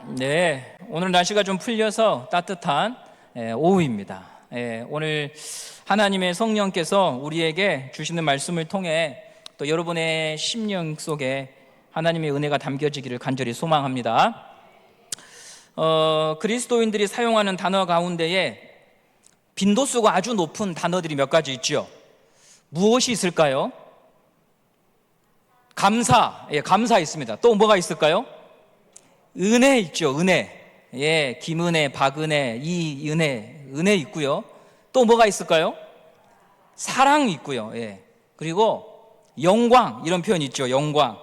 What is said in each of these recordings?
네, 오늘 날씨가 좀 풀려서 따뜻한 오후입니다. 오늘 하나님의 성령께서 우리에게 주시는 말씀을 통해 또 여러분의 심령 속에 하나님의 은혜가 담겨지기를 간절히 소망합니다. 그리스도인들이 사용하는 단어 가운데에 빈도수가 아주 높은 단어들이 몇 가지 있죠. 무엇이 있을까요? 감사 있습니다. 또 뭐가 있을까요? 은혜 있죠. 은혜. 김은혜, 박은혜, 은혜 있고요. 또 뭐가 있을까요? 사랑 있고요. 그리고 영광, 이런 표현 있죠. 영광.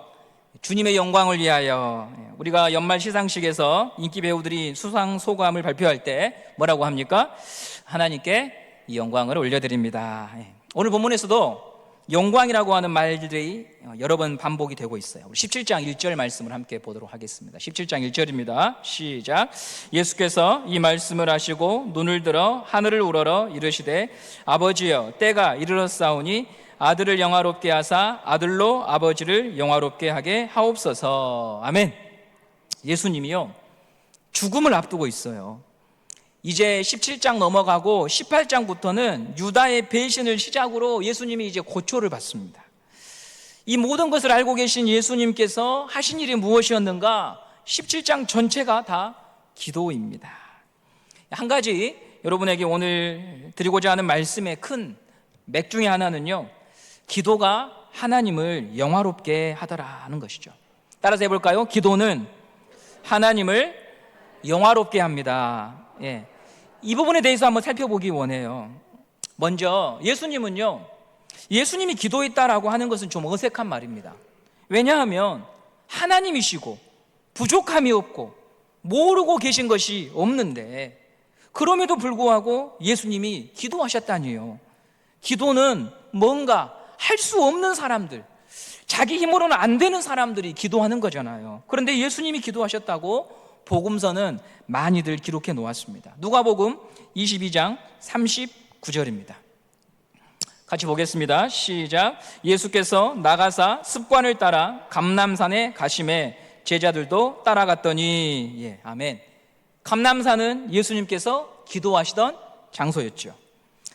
주님의 영광을 위하여. 우리가 연말 시상식에서 인기 배우들이 수상 소감을 발표할 때 뭐라고 합니까? 하나님께 이 영광을 올려드립니다. 오늘 본문에서도 영광이라고 하는 말들이 여러 번 반복이 되고 있어요. 17장 1절 말씀을 함께 보도록 하겠습니다. 17장 1절입니다. 시작. 예수께서 이 말씀을 하시고 눈을 들어 하늘을 우러러 이르시되 아버지여 때가 이르렀사오니 아들을 영화롭게 하사 아들로 아버지를 영화롭게 하게 하옵소서. 아멘. 예수님이요 죽음을 앞두고 있어요. 이제 17장 넘어가고 18장부터는 유다의 배신을 시작으로 예수님이 이제 고초를 받습니다. 이 모든 것을 알고 계신 예수님께서 하신 일이 무엇이었는가? 17장 전체가 다 기도입니다. 한 가지 여러분에게 오늘 드리고자 하는 말씀의 큰 맥 중에 하나는요, 기도가 하나님을 영화롭게 하더라는 것이죠. 따라서 해볼까요? 기도는 하나님을 영화롭게 합니다. 이 부분에 대해서 한번 살펴보기 원해요. 먼저 예수님이 기도했다라고 하는 것은 좀 어색한 말입니다. 왜냐하면 하나님이시고 부족함이 없고 모르고 계신 것이 없는데 그럼에도 불구하고 예수님이 기도하셨다니요. 기도는 뭔가 할 수 없는 사람들, 자기 힘으로는 안 되는 사람들이 기도하는 거잖아요. 그런데 예수님이 기도하셨다고 복음서는 많이들 기록해 놓았습니다. 누가복음 22장 39절입니다. 같이 보겠습니다. 시작. 예수께서 나가사 습관을 따라 감람산에 가심에 제자들도 따라갔더니. 아멘. 감람산은 예수님께서 기도하시던 장소였죠.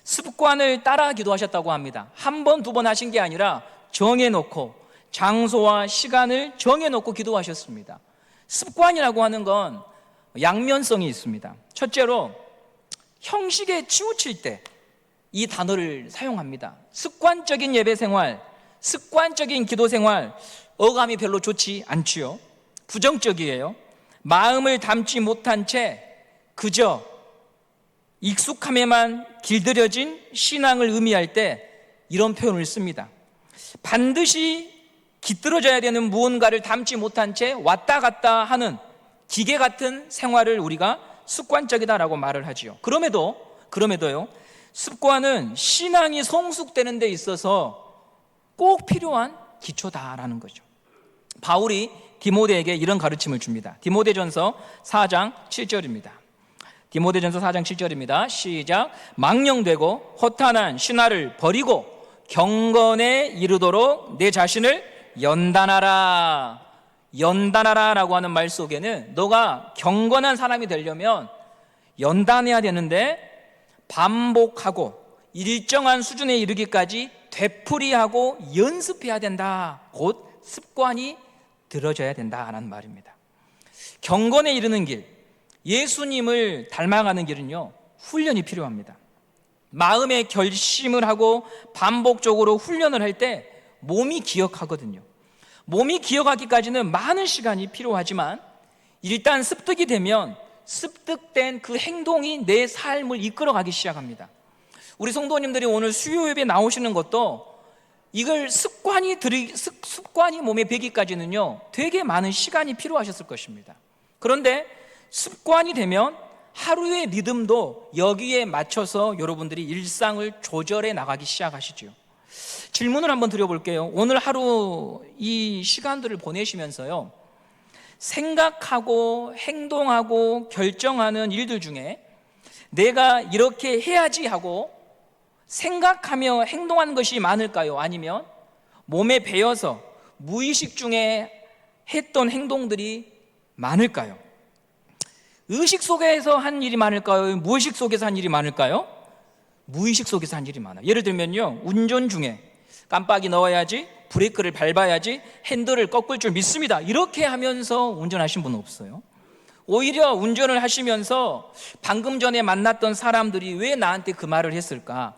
습관을 따라 기도하셨다고 합니다. 한 번, 두 번 하신 게 아니라 정해놓고 장소와 시간을 정해놓고 기도하셨습니다. 습관이라고 하는 건 양면성이 있습니다. 첫째로 형식에 치우칠 때 이 단어를 사용합니다. 습관적인 예배 생활, 습관적인 기도 생활, 어감이 별로 좋지 않지요. 부정적이에요. 마음을 담지 못한 채 그저 익숙함에만 길들여진 신앙을 의미할 때 이런 표현을 씁니다. 반드시 깃들어져야 되는 무언가를 담지 못한 채 왔다 갔다 하는 기계 같은 생활을 우리가 습관적이다라고 말을 하지요. 그럼에도요, 습관은 신앙이 성숙되는 데 있어서 꼭 필요한 기초다라는 거죠. 바울이 디모데에게 이런 가르침을 줍니다. 디모데전서 4장 7절입니다. 디모데전서 4장 7절입니다. 시작. 망령되고 허탄한 신화를 버리고 경건에 이르도록 내 자신을 연단하라. 연단하라라고 하는 말 속에는 너가 경건한 사람이 되려면 연단해야 되는데 반복하고 일정한 수준에 이르기까지 되풀이하고 연습해야 된다. 곧 습관이 들어져야 된다는 말입니다. 경건에 이르는 길, 예수님을 닮아가는 길은요, 훈련이 필요합니다. 마음의 결심을 하고 반복적으로 훈련을 할 때 몸이 기억하거든요. 몸이 기억하기까지는 많은 시간이 필요하지만 일단 습득이 되면 습득된 그 행동이 내 삶을 이끌어가기 시작합니다. 우리 성도님들이 오늘 수요 예배 나오시는 것도 이걸 습관이 몸에 배기까지는요 되게 많은 시간이 필요하셨을 것입니다. 그런데 습관이 되면 하루의 리듬도 여기에 맞춰서 여러분들이 일상을 조절해 나가기 시작하시죠. 질문을 한번 드려볼게요. 오늘 하루 이 시간들을 보내시면서요, 생각하고 행동하고 결정하는 일들 중에 내가 이렇게 해야지 하고 생각하며 행동하는 것이 많을까요? 아니면 몸에 배어서 무의식 중에 했던 행동들이 많을까요? 의식 속에서 한 일이 많을까요? 무의식 속에서 한 일이 많을까요? 무의식 속에서 한 일이 많아요. 예를 들면요, 운전 중에 깜빡이 넣어야지, 브레이크를 밟아야지, 핸들을 꺾을 줄 믿습니다, 이렇게 하면서 운전하신 분은 없어요. 오히려 운전을 하시면서 방금 전에 만났던 사람들이 왜 나한테 그 말을 했을까?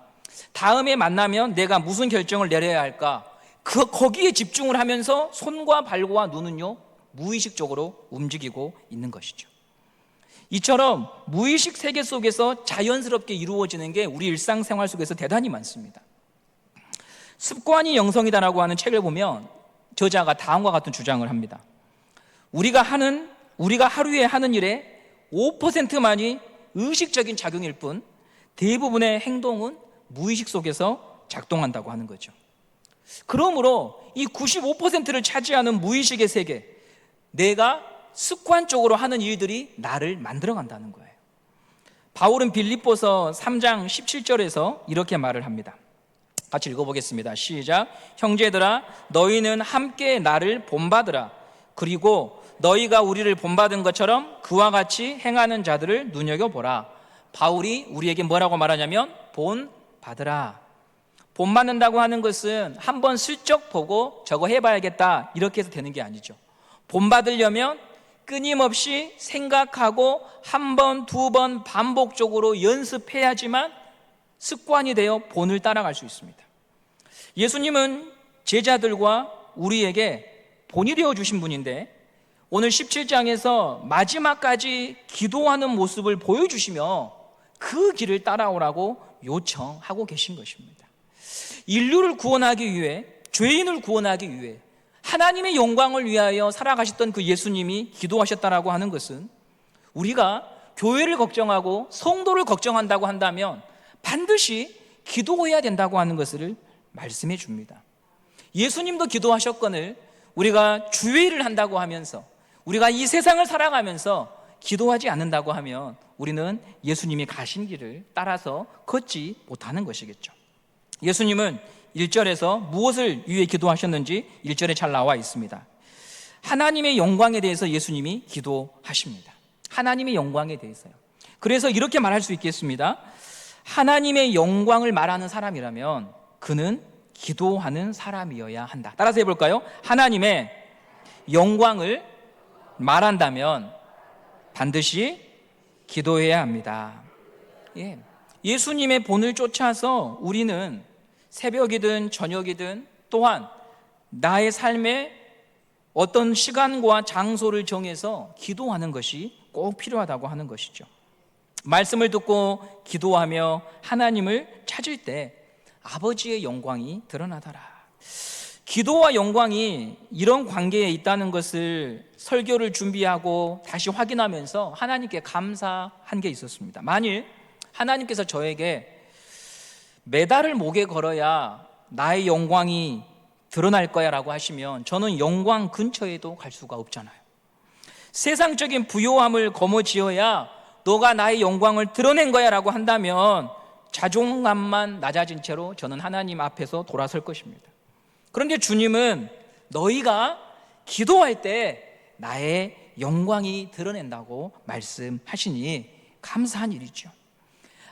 다음에 만나면 내가 무슨 결정을 내려야 할까? 거기에 집중을 하면서 손과 발과 눈은요, 무의식적으로 움직이고 있는 것이죠. 이처럼 무의식 세계 속에서 자연스럽게 이루어지는 게 우리 일상생활 속에서 대단히 많습니다. 습관이 영성이다라고 하는 책을 보면 저자가 다음과 같은 주장을 합니다. 우리가 하루에 하는 일의 5%만이 의식적인 작용일 뿐 대부분의 행동은 무의식 속에서 작동한다고 하는 거죠. 그러므로 이 95%를 차지하는 무의식의 세계, 내가 습관적으로 하는 일들이 나를 만들어 간다는 거예요. 바울은 빌립보서 3장 17절에서 이렇게 말을 합니다. 같이 읽어보겠습니다. 시작. 형제들아, 너희는 함께 나를 본받으라. 그리고 너희가 우리를 본받은 것처럼 그와 같이 행하는 자들을 눈여겨보라. 바울이 우리에게 뭐라고 말하냐면 본받으라. 본받는다고 하는 것은 한번 슬쩍 보고 저거 해봐야겠다 이렇게 해서 되는 게 아니죠. 본받으려면 끊임없이 생각하고 한 번, 두 번 반복적으로 연습해야지만 습관이 되어 본을 따라갈 수 있습니다. 예수님은 제자들과 우리에게 본이 되어주신 분인데 오늘 17장에서 마지막까지 기도하는 모습을 보여주시며 그 길을 따라오라고 요청하고 계신 것입니다. 인류를 구원하기 위해, 죄인을 구원하기 위해 하나님의 영광을 위하여 살아가셨던 그 예수님이 기도하셨다라고 하는 것은 우리가 교회를 걱정하고 성도를 걱정한다고 한다면 반드시 기도해야 된다고 하는 것을 말씀해 줍니다. 예수님도 기도하셨거늘 우리가 주의를 한다고 하면서 우리가 이 세상을 살아가면서 기도하지 않는다고 하면 우리는 예수님이 가신 길을 따라서 걷지 못하는 것이겠죠. 예수님은 1절에서 무엇을 위해 기도하셨는지 1절에 잘 나와 있습니다. 하나님의 영광에 대해서 예수님이 기도하십니다. 하나님의 영광에 대해서요. 그래서 이렇게 말할 수 있겠습니다. 하나님의 영광을 말하는 사람이라면 그는 기도하는 사람이어야 한다. 따라서 해볼까요? 하나님의 영광을 말한다면 반드시 기도해야 합니다. 예수님의 본을 쫓아서 우리는 새벽이든 저녁이든 또한 나의 삶에 어떤 시간과 장소를 정해서 기도하는 것이 꼭 필요하다고 하는 것이죠. 말씀을 듣고 기도하며 하나님을 찾을 때 아버지의 영광이 드러나더라. 기도와 영광이 이런 관계에 있다는 것을 설교를 준비하고 다시 확인하면서 하나님께 감사한 게 있었습니다. 만일 하나님께서 저에게 메달을 목에 걸어야 나의 영광이 드러날 거야 라고 하시면 저는 영광 근처에도 갈 수가 없잖아요. 세상적인 부요함을 거머쥐어야 너가 나의 영광을 드러낸 거야 라고 한다면 자존감만 낮아진 채로 저는 하나님 앞에서 돌아설 것입니다. 그런데 주님은 너희가 기도할 때 나의 영광이 드러낸다고 말씀하시니 감사한 일이죠.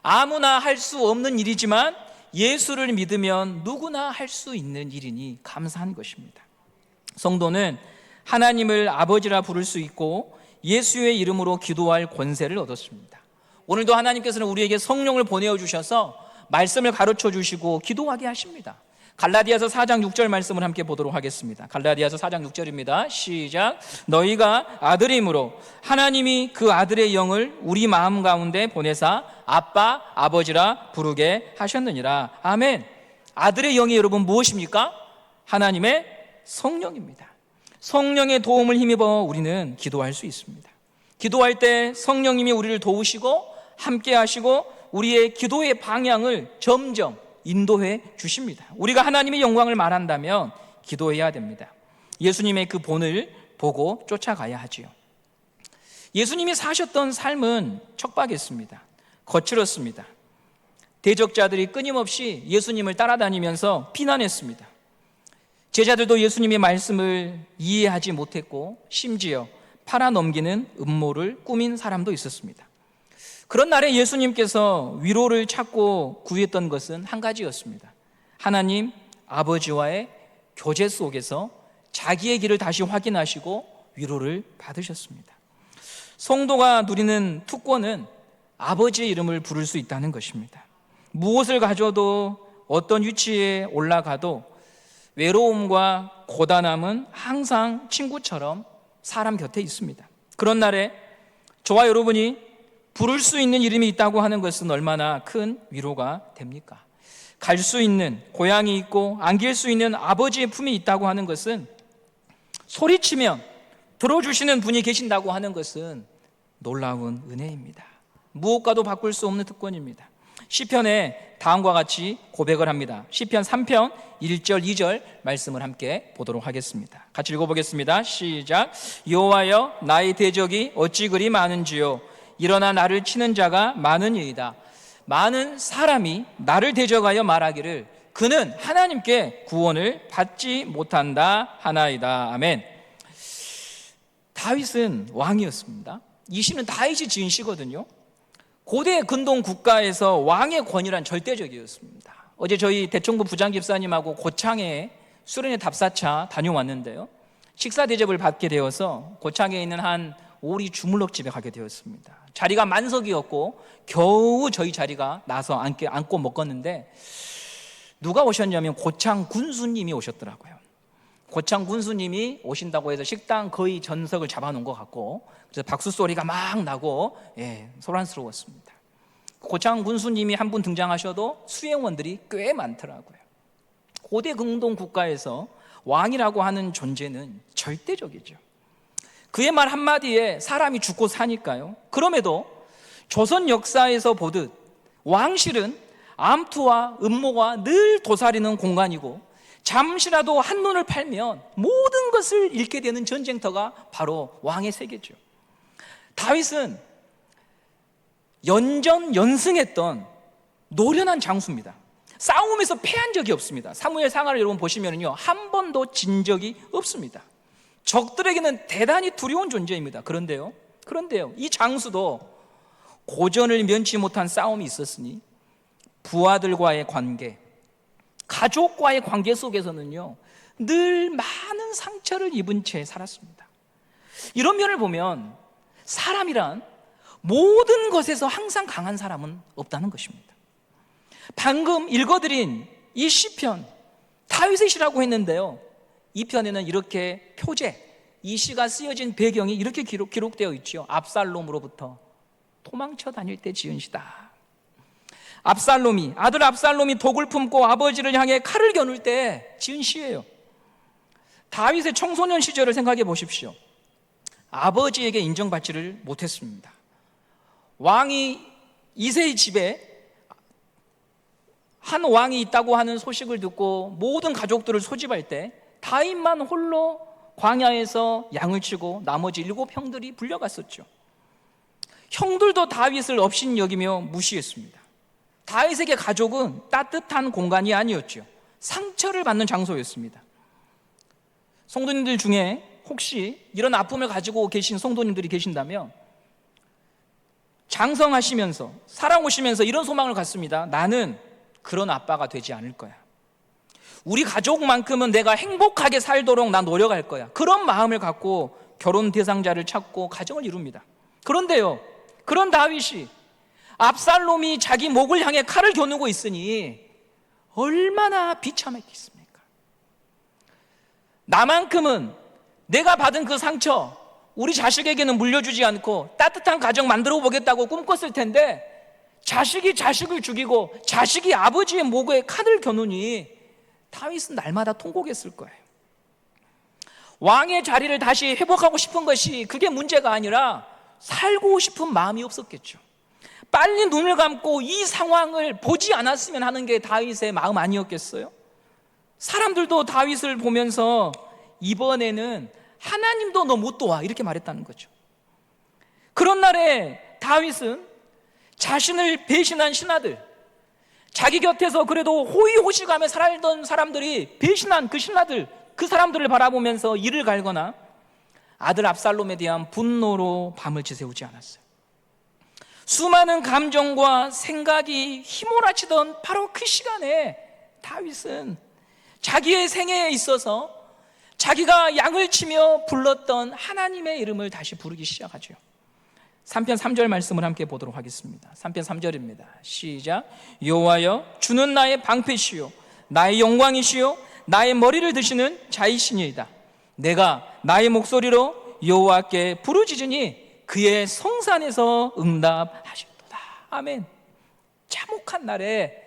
아무나 할 수 없는 일이지만 예수를 믿으면 누구나 할 수 있는 일이니 감사한 것입니다. 성도는 하나님을 아버지라 부를 수 있고 예수의 이름으로 기도할 권세를 얻었습니다. 오늘도 하나님께서는 우리에게 성령을 보내어 주셔서 말씀을 가르쳐 주시고 기도하게 하십니다. 갈라디아서 4장 6절 말씀을 함께 보도록 하겠습니다. 갈라디아서 4장 6절입니다. 시작. 너희가 아들임으로 하나님이 그 아들의 영을 우리 마음 가운데 보내사 아빠, 아버지라 부르게 하셨느니라. 아멘. 아들의 영이 여러분 무엇입니까? 하나님의 성령입니다. 성령의 도움을 힘입어 우리는 기도할 수 있습니다. 기도할 때 성령님이 우리를 도우시고 함께 하시고 우리의 기도의 방향을 점점 인도해 주십니다. 우리가 하나님의 영광을 말한다면 기도해야 됩니다. 예수님의 그 본을 보고 쫓아가야 하지요. 예수님이 사셨던 삶은 척박했습니다. 거칠었습니다. 대적자들이 끊임없이 예수님을 따라다니면서 비난했습니다. 제자들도 예수님의 말씀을 이해하지 못했고 심지어 팔아넘기는 음모를 꾸민 사람도 있었습니다. 그런 날에 예수님께서 위로를 찾고 구했던 것은 한 가지였습니다. 하나님 아버지와의 교제 속에서 자기의 길을 다시 확인하시고 위로를 받으셨습니다. 성도가 누리는 특권은 아버지의 이름을 부를 수 있다는 것입니다. 무엇을 가져도 어떤 위치에 올라가도 외로움과 고단함은 항상 친구처럼 사람 곁에 있습니다. 그런 날에 저와 여러분이 부를 수 있는 이름이 있다고 하는 것은 얼마나 큰 위로가 됩니까? 갈 수 있는 고향이 있고 안길 수 있는 아버지의 품이 있다고 하는 것은, 소리치면 들어주시는 분이 계신다고 하는 것은 놀라운 은혜입니다. 무엇과도 바꿀 수 없는 특권입니다. 시편에 다음과 같이 고백을 합니다. 시편 3편 1절 2절 말씀을 함께 보도록 하겠습니다. 같이 읽어보겠습니다. 시작. 여호와여 나의 대적이 어찌 그리 많은지요. 일어나 나를 치는 자가 많으니이다. 많은 사람이 나를 대적하여 말하기를 그는 하나님께 구원을 받지 못한다 하나이다. 아멘. 다윗은 왕이었습니다. 이 시는 다윗이 지은 시거든요. 고대 근동 국가에서 왕의 권위란 절대적이었습니다. 어제 저희 대청부 부장집사님하고 고창에 수련회 답사차 다녀왔는데요, 식사 대접을 받게 되어서 고창에 있는 한 오리 주물럭집에 가게 되었습니다. 자리가 만석이었고 겨우 저희 자리가 나서 앉고 먹었는데, 누가 오셨냐면 고창 군수님이 오셨더라고요. 고창 군수님이 오신다고 해서 식당 거의 전석을 잡아놓은 것 같고, 그래서 박수 소리가 막 나고 소란스러웠습니다. 고창 군수님이 한 분 등장하셔도 수행원들이 꽤 많더라고요. 고대 근동 국가에서 왕이라고 하는 존재는 절대적이죠. 그의 말 한마디에 사람이 죽고 사니까요. 그럼에도 조선 역사에서 보듯 왕실은 암투와 음모가 늘 도사리는 공간이고, 잠시라도 한눈을 팔면 모든 것을 잃게 되는 전쟁터가 바로 왕의 세계죠. 다윗은 연전연승했던 노련한 장수입니다. 싸움에서 패한 적이 없습니다. 사무엘 상하를 여러분 보시면요, 한 번도 진 적이 없습니다. 적들에게는 대단히 두려운 존재입니다. 그런데요, 이 장수도 고전을 면치 못한 싸움이 있었으니 부하들과의 관계, 가족과의 관계 속에서는요, 늘 많은 상처를 입은 채 살았습니다. 이런 면을 보면 사람이란 모든 것에서 항상 강한 사람은 없다는 것입니다. 방금 읽어드린 이 시편, 다윗의 시라고 했는데요, 이 편에는 이렇게 이 시가 쓰여진 배경이 이렇게 기록되어 있죠. 압살롬으로부터 도망쳐 다닐 때 지은 시다. 아들 압살롬이 독을 품고 아버지를 향해 칼을 겨눌 때 지은 시예요. 다윗의 청소년 시절을 생각해 보십시오. 아버지에게 인정받지를 못했습니다. 왕이 이새의 집에 한 왕이 있다고 하는 소식을 듣고 모든 가족들을 소집할 때 다윗만 홀로 광야에서 양을 치고 나머지 7형들이 불려갔었죠. 형들도 다윗을 업신여기며 무시했습니다. 다윗에게 가족은 따뜻한 공간이 아니었죠. 상처를 받는 장소였습니다. 성도님들 중에 혹시 이런 아픔을 가지고 계신 성도님들이 계신다면, 장성하시면서 살아오시면서 이런 소망을 갖습니다. 나는 그런 아빠가 되지 않을 거야. 우리 가족만큼은 내가 행복하게 살도록 나 노력할 거야. 그런 마음을 갖고 결혼 대상자를 찾고 가정을 이룹니다. 그런데요, 그런 다윗이 압살롬이 자기 목을 향해 칼을 겨누고 있으니 얼마나 비참했겠습니까? 나만큼은 내가 받은 그 상처 우리 자식에게는 물려주지 않고 따뜻한 가정 만들어 보겠다고 꿈꿨을 텐데, 자식이 자식을 죽이고 자식이 아버지의 목에 칼을 겨누니 다윗은 날마다 통곡했을 거예요. 왕의 자리를 다시 회복하고 싶은 것이 그게 문제가 아니라 살고 싶은 마음이 없었겠죠. 빨리 눈을 감고 이 상황을 보지 않았으면 하는 게 다윗의 마음 아니었겠어요? 사람들도 다윗을 보면서 이번에는 하나님도 너 못 도와, 이렇게 말했다는 거죠. 그런 날에 다윗은 자신을 배신한 신하들, 자기 곁에서 그래도 호의호식하며 살던 사람들이 배신한 그 신하들, 그 사람들을 바라보면서 이를 갈거나 아들 압살롬에 대한 분노로 밤을 지새우지 않았어요. 수많은 감정과 생각이 휘몰아치던 바로 그 시간에 다윗은 자기의 생애에 있어서 자기가 양을 치며 불렀던 하나님의 이름을 다시 부르기 시작하죠. 3편 3절 말씀을 함께 보도록 하겠습니다. 3편 3절입니다. 시작. 여호와여, 주는 나의 방패시요 나의 영광이시요 나의 머리를 드시는 자이시니이다. 내가 나의 목소리로 여호와께 부르짖으니 그의 성산에서 응답하시도다. 아멘. 참혹한 날에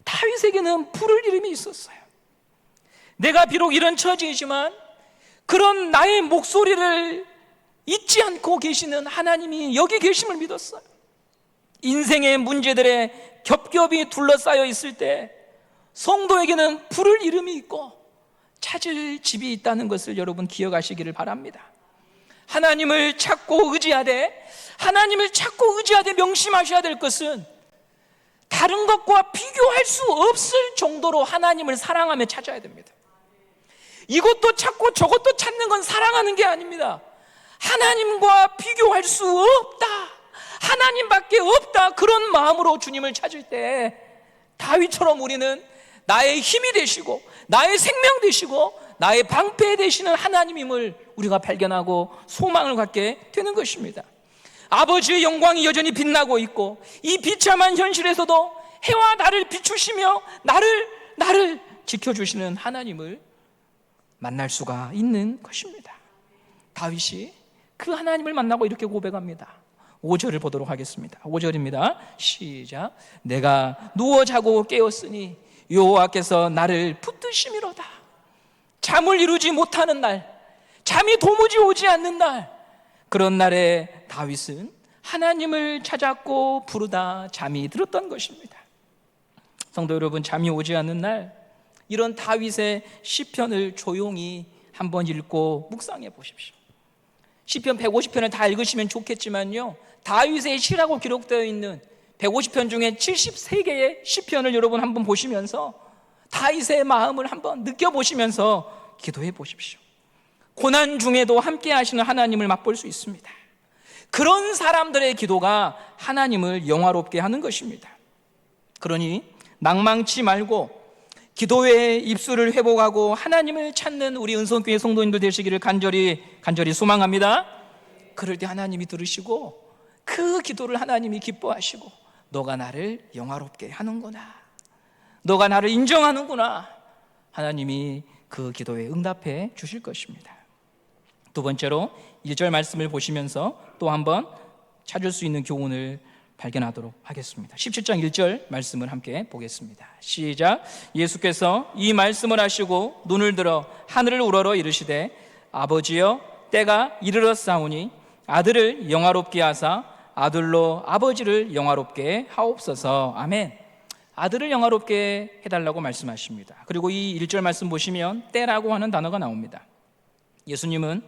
다윗에게는 부를 이름이 있었어요. 내가 비록 이런 처지이지만 그런 나의 목소리를 잊지 않고 계시는 하나님이 여기 계심을 믿었어요. 인생의 문제들에 겹겹이 둘러싸여 있을 때 성도에게는 부를 이름이 있고 찾을 집이 있다는 것을 여러분 기억하시기를 바랍니다. 하나님을 찾고 의지하되 명심하셔야 될 것은 다른 것과 비교할 수 없을 정도로 하나님을 사랑하며 찾아야 됩니다. 이것도 찾고 저것도 찾는 건 사랑하는 게 아닙니다. 하나님과 비교할 수 없다, 하나님밖에 없다, 그런 마음으로 주님을 찾을 때 다윗처럼 우리는 나의 힘이 되시고 나의 생명 되시고 나의 방패 되시는 하나님임을 우리가 발견하고 소망을 갖게 되는 것입니다. 아버지의 영광이 여전히 빛나고 있고 이 비참한 현실에서도 해와 달을 비추시며 나를 지켜주시는 하나님을 만날 수가 있는 것입니다. 다윗이 그 하나님을 만나고 이렇게 고백합니다. 5절을 보도록 하겠습니다. 5절입니다. 시작. 내가 누워 자고 깨었으니 여호와께서 나를 붙드심이로다. 잠을 이루지 못하는 날, 잠이 도무지 오지 않는 날, 그런 날에 다윗은 하나님을 찾았고 부르다 잠이 들었던 것입니다. 성도 여러분, 잠이 오지 않는 날, 이런 다윗의 시편을 조용히 한번 읽고 묵상해 보십시오. 시편 150편을 다 읽으시면 좋겠지만요, 다윗의 시라고 기록되어 있는 150편 중에 73개의 시편을 여러분 한번 보시면서 다윗의 마음을 한번 느껴보시면서 기도해 보십시오. 고난 중에도 함께 하시는 하나님을 맛볼 수 있습니다. 그런 사람들의 기도가 하나님을 영화롭게 하는 것입니다. 그러니 낭망치 말고 기도의 입술을 회복하고 하나님을 찾는 우리 은성교회 성도님들 되시기를 간절히 소망합니다. 그럴 때 하나님이 들으시고 그 기도를 하나님이 기뻐하시고 너가 나를 영화롭게 하는구나, 너가 나를 인정하는구나, 하나님이 그 기도에 응답해 주실 것입니다. 두 번째로 1절 말씀을 보시면서 또 한번 찾을 수 있는 교훈을 발견하도록 하겠습니다. 17장 1절 말씀을 함께 보겠습니다. 시작. 예수께서 이 말씀을 하시고 눈을 들어 하늘을 우러러 이르시되 아버지여, 때가 이르렀사오니 아들을 영화롭게 하사 아들로 아버지를 영화롭게 하옵소서. 아멘. 아들을 영화롭게 해달라고 말씀하십니다. 그리고 이 1절 말씀 보시면 때라고 하는 단어가 나옵니다. 예수님은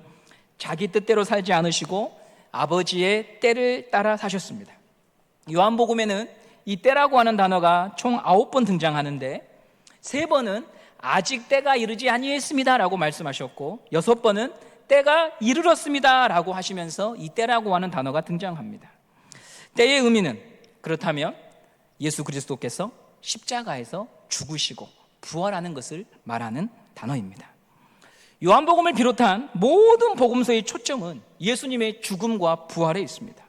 자기 뜻대로 살지 않으시고 아버지의 때를 따라 사셨습니다. 요한복음에는 이 때라고 하는 단어가 총 9번 등장하는데 3번은 아직 때가 이르지 아니했습니다 라고 말씀하셨고 6번은 때가 이르렀습니다 라고 하시면서 이 때라고 하는 단어가 등장합니다. 때의 의미는 그렇다면 예수 그리스도께서 십자가에서 죽으시고 부활하는 것을 말하는 단어입니다. 요한복음을 비롯한 모든 복음서의 초점은 예수님의 죽음과 부활에 있습니다.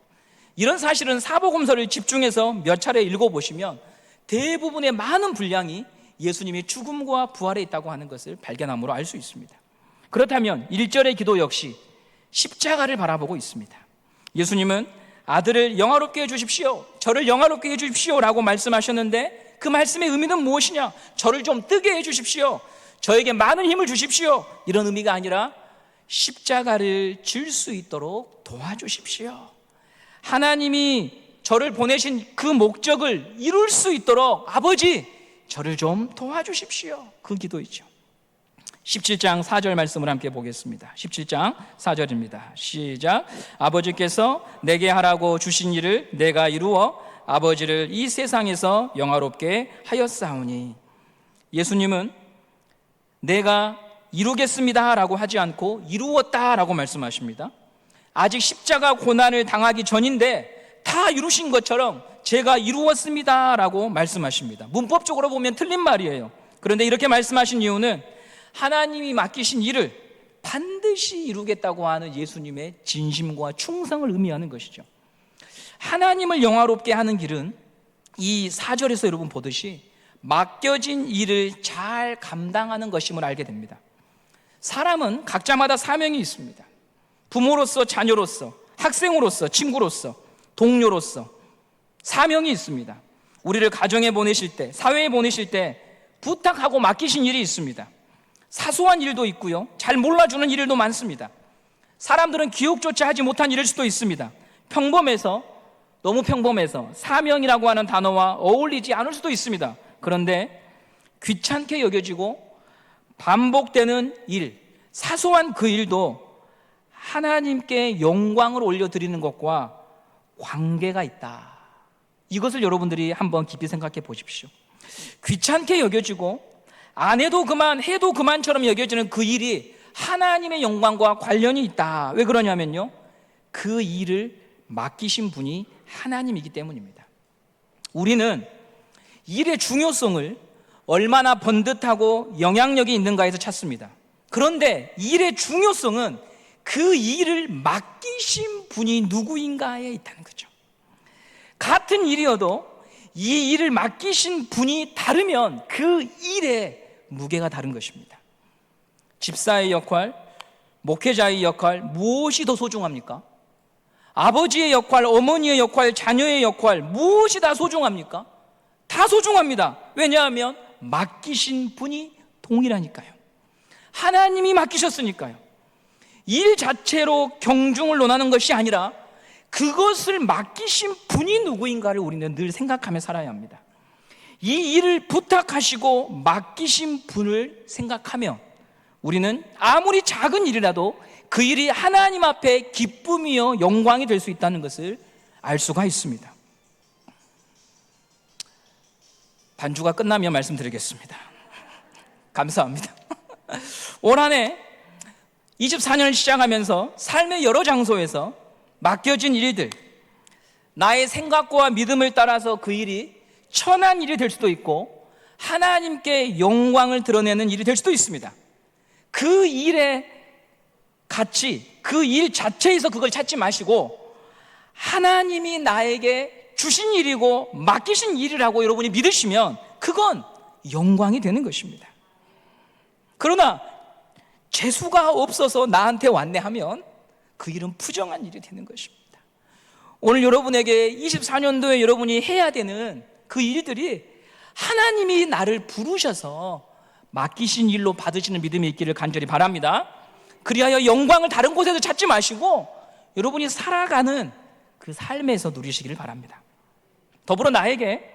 이런 사실은 사복음서를 집중해서 몇 차례 읽어보시면 대부분의 많은 분량이 예수님의 죽음과 부활에 있다고 하는 것을 발견함으로 알 수 있습니다. 그렇다면 1절의 기도 역시 십자가를 바라보고 있습니다. 예수님은 아들을 영화롭게 해주십시오, 저를 영화롭게 해주십시오 라고 말씀하셨는데 그 말씀의 의미는 무엇이냐? 저를 좀 뜨게 해주십시오, 저에게 많은 힘을 주십시오, 이런 의미가 아니라 십자가를 질 수 있도록 도와주십시오. 하나님이 저를 보내신 그 목적을 이룰 수 있도록 아버지, 저를 좀 도와주십시오. 그 기도이죠. 17장 4절 말씀을 함께 보겠습니다. 17장 4절입니다. 시작. 아버지께서 내게 하라고 주신 일을 내가 이루어 아버지를 이 세상에서 영화롭게 하였사오니. 예수님은 내가 이루겠습니다 라고 하지 않고 이루었다 라고 말씀하십니다. 아직 십자가 고난을 당하기 전인데 다 이루신 것처럼 제가 이루었습니다 라고 말씀하십니다. 문법적으로 보면 틀린 말이에요. 그런데 이렇게 말씀하신 이유는 하나님이 맡기신 일을 반드시 이루겠다고 하는 예수님의 진심과 충성을 의미하는 것이죠. 하나님을 영화롭게 하는 길은 이 4절에서 여러분 보듯이 맡겨진 일을 잘 감당하는 것임을 알게 됩니다. 사람은 각자마다 사명이 있습니다. 부모로서, 자녀로서, 학생으로서, 친구로서, 동료로서 사명이 있습니다. 우리를 가정에 보내실 때, 사회에 보내실 때 부탁하고 맡기신 일이 있습니다. 사소한 일도 있고요, 잘 몰라주는 일도 많습니다. 사람들은 기억조차 하지 못한 일일 수도 있습니다. 너무 평범해서 사명이라고 하는 단어와 어울리지 않을 수도 있습니다. 그런데 귀찮게 여겨지고 반복되는 일, 사소한 그 일도 하나님께 영광을 올려드리는 것과 관계가 있다. 이것을 여러분들이 한번 깊이 생각해 보십시오. 귀찮게 여겨지고 안 해도 그만, 해도 그만처럼 여겨지는 그 일이 하나님의 영광과 관련이 있다. 왜 그러냐면요, 그 일을 맡기신 분이 하나님이기 때문입니다. 우리는 일의 중요성을 얼마나 번듯하고 영향력이 있는가에서 찾습니다. 그런데 일의 중요성은 그 일을 맡기신 분이 누구인가에 있다는 거죠. 같은 일이어도 이 일을 맡기신 분이 다르면 그 일의 무게가 다른 것입니다. 집사의 역할, 목회자의 역할, 무엇이 더 소중합니까? 아버지의 역할, 어머니의 역할, 자녀의 역할, 무엇이 다 소중합니까? 다 소중합니다. 왜냐하면 맡기신 분이 동일하니까요. 하나님이 맡기셨으니까요. 일 자체로 경중을 논하는 것이 아니라 그것을 맡기신 분이 누구인가를 우리는 늘 생각하며 살아야 합니다. 이 일을 부탁하시고 맡기신 분을 생각하며 우리는 아무리 작은 일이라도 그 일이 하나님 앞에 기쁨이요 영광이 될 수 있다는 것을 알 수가 있습니다. 반주가 끝나면 말씀드리겠습니다. 감사합니다. 올 한 해 24년을 시작하면서 삶의 여러 장소에서 맡겨진 일들, 나의 생각과 믿음을 따라서 그 일이 천한 일이 될 수도 있고 하나님께 영광을 드러내는 일이 될 수도 있습니다. 그 일의 가치, 그 일 자체에서 그걸 찾지 마시고 하나님이 나에게 주신 일이고 맡기신 일이라고 여러분이 믿으시면 그건 영광이 되는 것입니다. 그러나 재수가 없어서 나한테 왔네 하면 그 일은 부정한 일이 되는 것입니다. 오늘 여러분에게 24년도에 여러분이 해야 되는 그 일들이 하나님이 나를 부르셔서 맡기신 일로 받으시는 믿음이 있기를 간절히 바랍니다. 그리하여 영광을 다른 곳에서 찾지 마시고 여러분이 살아가는 그 삶에서 누리시기를 바랍니다. 더불어 나에게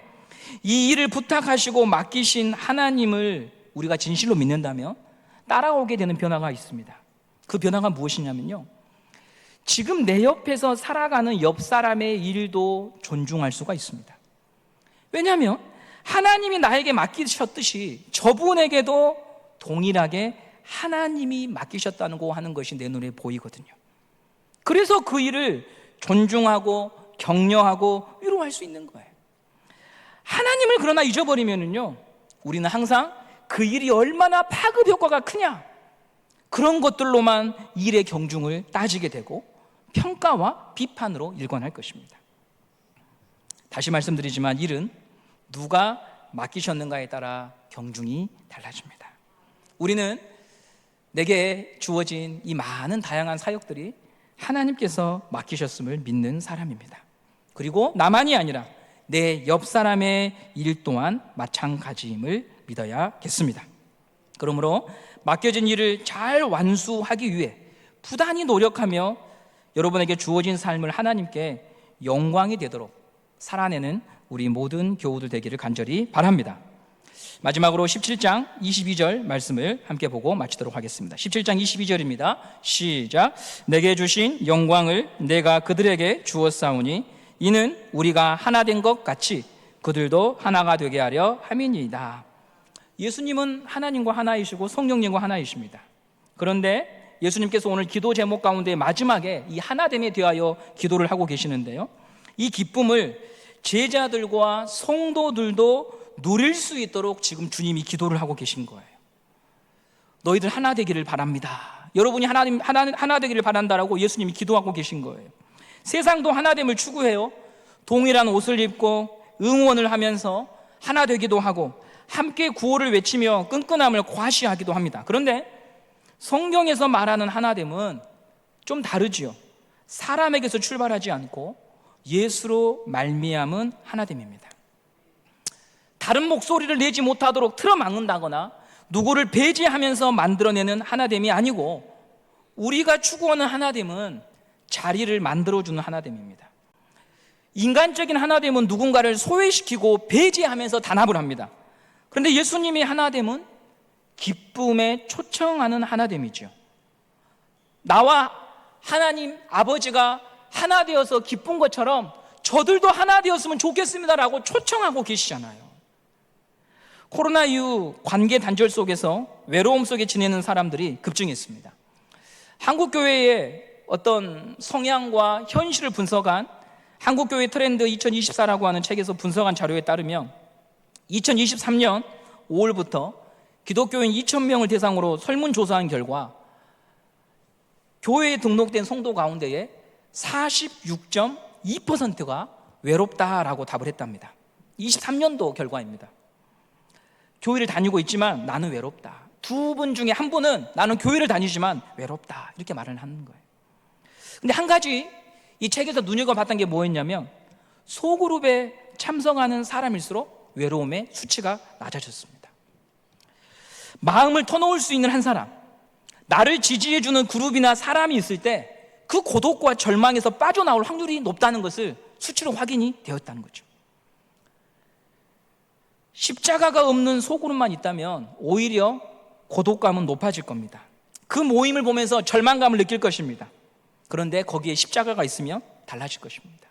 이 일을 부탁하시고 맡기신 하나님을 우리가 진실로 믿는다면 따라오게 되는 변화가 있습니다. 그 변화가 무엇이냐면요, 지금 내 옆에서 살아가는 옆 사람의 일도 존중할 수가 있습니다. 왜냐하면 하나님이 나에게 맡기셨듯이 저분에게도 동일하게 하나님이 맡기셨다는 거 하는 것이 내 눈에 보이거든요. 그래서 그 일을 존중하고 격려하고 위로할 수 있는 거예요. 하나님을 그러나 잊어버리면은요, 우리는 항상 그 일이 얼마나 파급 효과가 크냐, 그런 것들로만 일의 경중을 따지게 되고 평가와 비판으로 일관할 것입니다. 다시 말씀드리지만 일은 누가 맡기셨는가에 따라 경중이 달라집니다. 우리는 내게 주어진 이 많은 다양한 사역들이 하나님께서 맡기셨음을 믿는 사람입니다. 그리고 나만이 아니라 내 옆 사람의 일 또한 마찬가지임을 믿어야겠습니다. 그러므로 맡겨진 일을 잘 완수하기 위해 부단히 노력하며 여러분에게 주어진 삶을 하나님께 영광이 되도록 살아내는 우리 모든 교우들 되기를 간절히 바랍니다. 마지막으로 17장 22절 말씀을 함께 보고 마치도록 하겠습니다. 17장 22절입니다. 시작. 내게 주신 영광을 내가 그들에게 주었사오니 이는 우리가 하나 된 것 같이 그들도 하나가 되게 하려 함이니이다. 예수님은 하나님과 하나이시고 성령님과 하나이십니다. 그런데 예수님께서 오늘 기도 제목 가운데 마지막에 이 하나됨에 대하여 기도를 하고 계시는데요, 이 기쁨을 제자들과 성도들도 누릴 수 있도록 지금 주님이 기도를 하고 계신 거예요. 너희들 하나 되기를 바랍니다. 여러분이 하나 되기를 바란다라고 예수님이 기도하고 계신 거예요. 세상도 하나됨을 추구해요. 동일한 옷을 입고 응원을 하면서 하나 되기도 하고 함께 구호를 외치며 끈끈함을 과시하기도 합니다. 그런데 성경에서 말하는 하나됨은 좀 다르지요. 사람에게서 출발하지 않고 예수로 말미암은 하나됨입니다. 다른 목소리를 내지 못하도록 틀어막는다거나 누구를 배제하면서 만들어내는 하나됨이 아니고, 우리가 추구하는 하나됨은 자리를 만들어주는 하나됨입니다. 인간적인 하나됨은 누군가를 소외시키고 배제하면서 단합을 합니다. 그런데 예수님의 하나됨은 기쁨에 초청하는 하나됨이죠. 나와 하나님 아버지가 하나 되어서 기쁜 것처럼 저들도 하나 되었으면 좋겠습니다라고 초청하고 계시잖아요. 코로나 이후 관계 단절 속에서 외로움 속에 지내는 사람들이 급증했습니다. 한국교회의 어떤 성향과 현실을 분석한 한국교회 트렌드 2024라고 하는 책에서 분석한 자료에 따르면 2023년 5월부터 기독교인 2,000명을 대상으로 설문조사한 결과 교회에 등록된 성도 가운데에 46.2%가 외롭다라고 답을 했답니다. 23년도 결과입니다. 교회를 다니고 있지만 나는 외롭다. 두 분 중에 한 분은 나는 교회를 다니지만 외롭다, 이렇게 말을 하는 거예요. 근데 한 가지 이 책에서 눈여겨봤던 게 뭐였냐면, 소그룹에 참석하는 사람일수록 외로움의 수치가 낮아졌습니다. 마음을 터놓을 수 있는 한 사람, 나를 지지해주는 그룹이나 사람이 있을 때 그 고독과 절망에서 빠져나올 확률이 높다는 것을 수치로 확인이 되었다는 거죠. 십자가가 없는 소그룹만 있다면 오히려 고독감은 높아질 겁니다. 그 모임을 보면서 절망감을 느낄 것입니다. 그런데 거기에 십자가가 있으면 달라질 것입니다.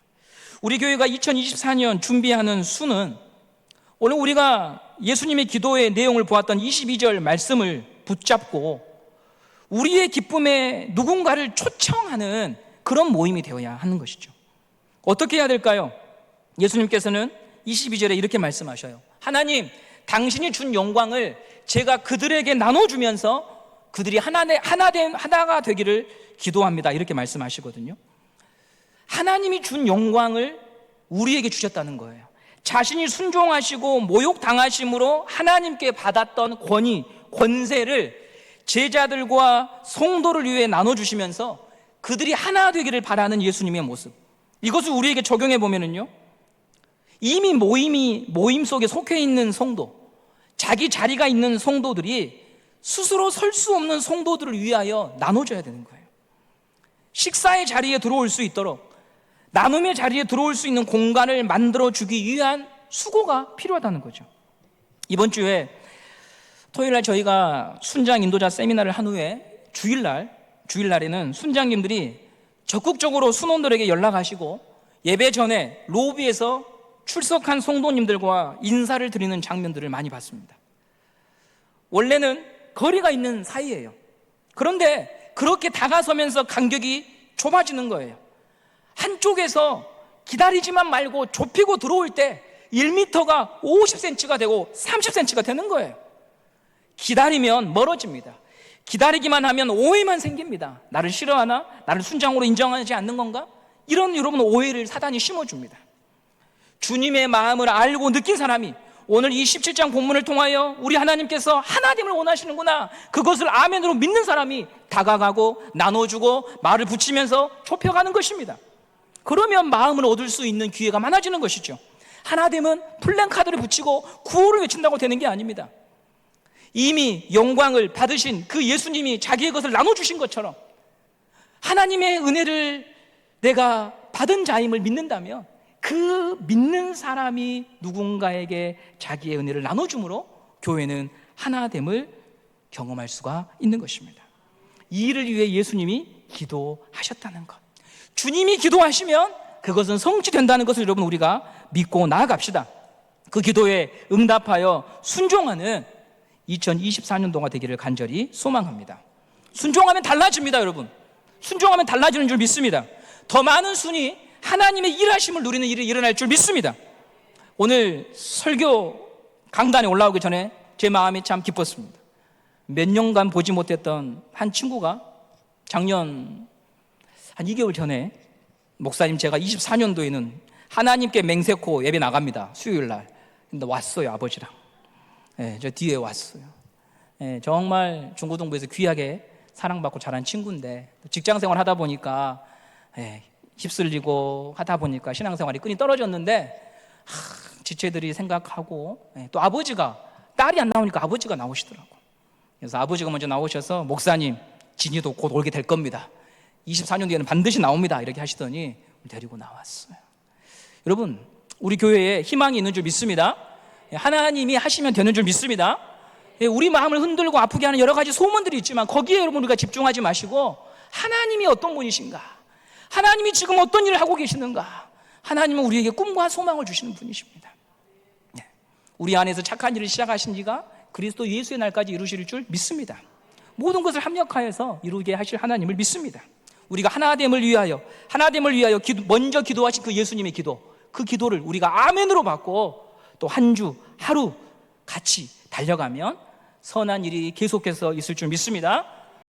우리 교회가 2024년 준비하는 수는, 오늘 우리가 예수님의 기도의 내용을 보았던 22절 말씀을 붙잡고 우리의 기쁨에 누군가를 초청하는 그런 모임이 되어야 하는 것이죠. 어떻게 해야 될까요? 예수님께서는 22절에 이렇게 말씀하셔요. 하나님, 당신이 준 영광을 제가 그들에게 나눠주면서 그들이 하나가 되기를 기도합니다, 이렇게 말씀하시거든요. 하나님이 준 영광을 우리에게 주셨다는 거예요. 자신이 순종하시고 모욕당하심으로 하나님께 받았던 권위, 권세를 제자들과 성도를 위해 나눠주시면서 그들이 하나 되기를 바라는 예수님의 모습, 이것을 우리에게 적용해 보면은요, 이미 모임 속에 속해 있는 성도, 자기 자리가 있는 성도들이 스스로 설 수 없는 성도들을 위하여 나눠줘야 되는 거예요. 식사의 자리에 들어올 수 있도록, 나눔의 자리에 들어올 수 있는 공간을 만들어주기 위한 수고가 필요하다는 거죠. 이번 주에 토요일날 저희가 순장 인도자 세미나를 한 후에 주일날에는 순장님들이 적극적으로 순원들에게 연락하시고 예배 전에 로비에서 출석한 성도님들과 인사를 드리는 장면들을 많이 봤습니다. 원래는 거리가 있는 사이예요. 그런데 그렇게 다가서면서 간격이 좁아지는 거예요. 한쪽에서 기다리지만 말고 좁히고 들어올 때 1m가 50cm가 되고 30cm가 되는 거예요. 기다리면 멀어집니다. 기다리기만 하면 오해만 생깁니다. 나를 싫어하나? 나를 순장으로 인정하지 않는 건가? 이런 여러분 오해를 사단이 심어줍니다. 주님의 마음을 알고 느낀 사람이 오늘 이 17장 본문을 통하여 우리 하나님께서 하나님을 원하시는구나, 그것을 아멘으로 믿는 사람이 다가가고 나눠주고 말을 붙이면서 좁혀가는 것입니다. 그러면 마음을 얻을 수 있는 기회가 많아지는 것이죠. 하나됨은 플랜카드를 붙이고 구호를 외친다고 되는 게 아닙니다. 이미 영광을 받으신 그 예수님이 자기의 것을 나눠주신 것처럼 하나님의 은혜를 내가 받은 자임을 믿는다면 그 믿는 사람이 누군가에게 자기의 은혜를 나눠줌으로 교회는 하나됨을 경험할 수가 있는 것입니다. 이 일을 위해 예수님이 기도하셨다는 것, 주님이 기도하시면 그것은 성취된다는 것을 여러분 우리가 믿고 나아갑시다. 그 기도에 응답하여 순종하는 2024년도가 되기를 간절히 소망합니다. 순종하면 달라집니다, 여러분. 순종하면 달라지는 줄 믿습니다. 더 많은 순이 하나님의 일하심을 누리는 일이 일어날 줄 믿습니다. 오늘 설교 강단에 올라오기 전에 제 마음이 참 기뻤습니다. 몇 년간 보지 못했던 한 친구가 작년 한 2개월 전에 목사님 제가 24년도에는 하나님께 맹세코 예배 나갑니다. 수요일 날. 근데 왔어요, 아버지랑. 저 뒤에 왔어요. 정말 중고등부에서 귀하게 사랑받고 자란 친구인데 직장생활 하다 보니까 휩쓸리고 하다 보니까 신앙생활이 끈이 떨어졌는데 지체들이 생각하고 또 아버지가 딸이 안 나오니까 아버지가 나오시더라고. 그래서 아버지가 먼저 나오셔서 목사님 진이도 곧 오게 될 겁니다. 24년 뒤에는 반드시 나옵니다. 이렇게 하시더니 데리고 나왔어요. 여러분, 우리 교회에 희망이 있는 줄 믿습니다. 하나님이 하시면 되는 줄 믿습니다. 우리 마음을 흔들고 아프게 하는 여러 가지 소문들이 있지만 거기에 여러분 우리가 집중하지 마시고 하나님이 어떤 분이신가, 하나님이 지금 어떤 일을 하고 계시는가, 하나님은 우리에게 꿈과 소망을 주시는 분이십니다. 우리 안에서 착한 일을 시작하신 지가 그리스도 예수의 날까지 이루실 줄 믿습니다. 모든 것을 합력하여서 이루게 하실 하나님을 믿습니다. 우리가 하나됨을 위하여 먼저 기도하신 그 예수님의 기도, 그 기도를 우리가 아멘으로 받고 또 한 주 하루 같이 달려가면 선한 일이 계속해서 있을 줄 믿습니다.